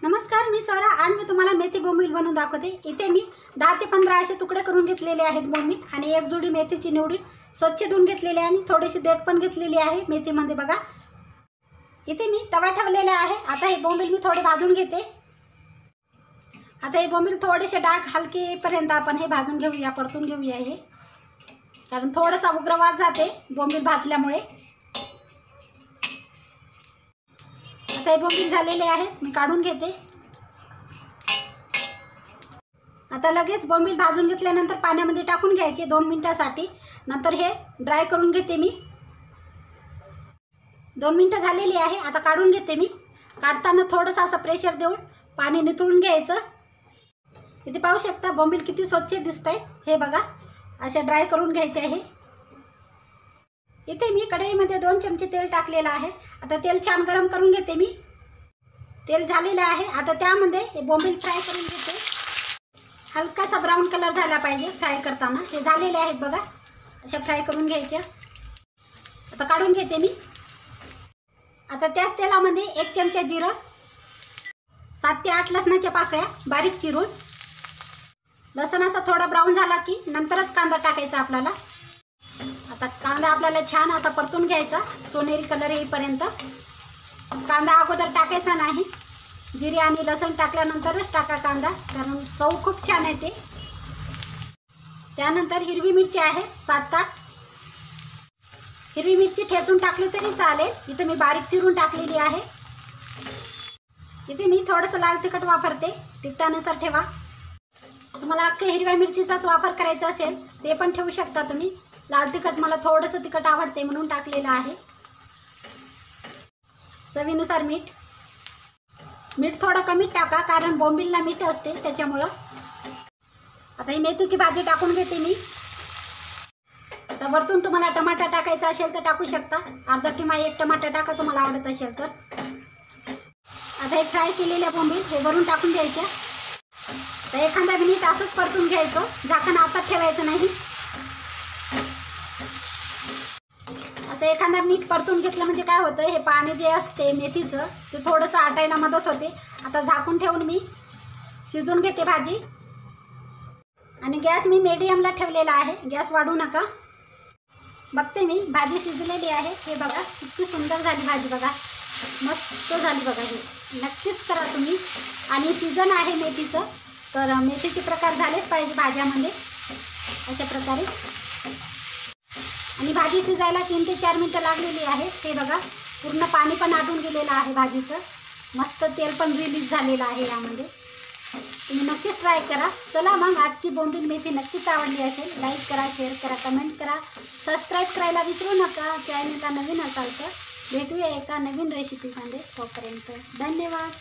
नमस्कार, मी स्वरा. आज मी तुम्हाला मेथी बोंबील बनवून दाखवते. इथे मी 10 ते 15 असे तुकडे करून घेतलेले आहेत बोंबील आणि एक जुडी मेथीची निवडी स्वच्छ धुवून घेतलेली आहे आणि थोडीशी देठ पण घेतलेली आहे मेथीमध्ये. बघा, इथे मी तवा ठेवलेला आहे. आता हे बोंबील मी थोडे भाजून घेते. आता हे बोंबील थोडेसे डाग हलकेपर्यंत आपण हे भाजून घेऊया, परतून घेऊया हे, कारण थोडासा उग्र वास जाते बोंबील भाजल्यामुळे. आता हे बोंबील झालेले आहेत, मी काढून घेते. आता लगेच बोंबील भाजून घेतल्यानंतर पाण्यामध्ये टाकून घ्यायचे 2 मिनिटासाठी. नंतर हे ड्राय करून घेते मी. 2 मिनिटं झालेली आहे. आता काढून घेते मी. काढताना थोडंसं असं प्रेशर देऊन पाणी निथळून घ्यायचं. इथे पाहू शकता बोंबील किती स्वच्छ दिसत आहेत. हे बघा, असे ड्राय करून घ्यायचे आहे. इथे मी कढईमध्ये 2 चमचे तेल टाकलेलं आहे. आता तेल छान गरम करून घेते मी. तेल झालेलं आहे. आता त्यामध्ये हे बोंबील फ्राय करून घेते. हलकासा ब्राऊन कलर झाला पाहिजे फ्राय करताना. हे झालेले आहेत बघा, अशा फ्राय करून घ्यायचे. आता काढून घेते मी. आता त्याच तेलामध्ये 1 चमचा जिरं, 7 ते 8 लसणाच्या पाकळ्या बारीक चिरून. लसण असा थोडा ब्राऊन झाला की नंतरच कांदा टाकायचा आपल्याला. आता कांदा आपल्याला छान असा परतून घ्यायचा सोनेरी कलर येईपर्यंत. कांदा अगोदर टाकायचा नाही. जिरे आणि लसण टाकल्यानंतरच टाका कांदा, कारण चव खूप छान येते. त्यानंतर हिरवी मिरची आहे 7-8. हिरवी मिरची ठेचून टाकली तरी चालेल. इथे मी बारीक चिरून टाकलेली आहे. इथे मी थोडंसं लाल तिखट वापरते, तिखटानुसार ठेवा. तुम्हाला अख्ख्या हिरव्या मिरचीचाच वापर करायचा असेल ते पण ठेवू शकता तुम्ही. लाल तिखट मला थोडंसं तिखट आवडते म्हणून टाकलेलं आहे. चवीनुसार मीठ. मीठ थोडं कमी टाका, कारण बोंबीलला मीठ असते त्याच्यामुळं. आता ही मेथीची भाजी टाकून घेते मी. तर वरतून तुम्हाला टमाटा टाकायचा असेल तर टाकू शकता. अर्धा किंवा 1 टमाटा टाका तुम्हाला आवडत असेल तर. आता हे फ्राय केलेल्या बोंबील हे वरून टाकून द्यायच्या. तर एखादा मिनिट असंच परतून घ्यायचं. झाकण आता ठेवायचं नाही. असं एखादा मिनिट परतून घेतलं म्हणजे काय होतं, हे पाणी जे असते मेथीचं ते थोडंसं आटायला मदत होते. आता झाकून ठेवून मी शिजवून घेते भाजी. आणि गॅस मी मीडियमला ठेवलेला आहे, गॅस वाढवू नका. बघते मी, भाजी शिजलेली आहे. हे बघा किती सुंदर झाली भाजी. बघा, मस्त झाली बघा. हे नक्कीच करा तुम्ही. आणि सीझन आहे मेथीचं, तर मेथीचे प्रकार झालेच पाहिजे भाज्यामध्ये अशा प्रकारे. आणि भाजी शिजायला 3 ते 4 मिनिटं लागलेली आहे. हे बघा, पूर्ण पाणी पण आटून गेलेलं आहे भाजीचं. मस्त तेल पण रिलीज झालेलं आहे यामध्ये. तुम्ही नक्कीच ट्राय करा. चला मग, आजची बोंबील मेथी नक्कीच आवडली असेल. लाईक करा, शेअर करा, कमेंट करा, सबस्क्राईब करायला विसरू नका. चॅनलला नवीन असाल तर. भेटूया एका नवीन रेसिपीमध्ये. तोपर्यंत धन्यवाद.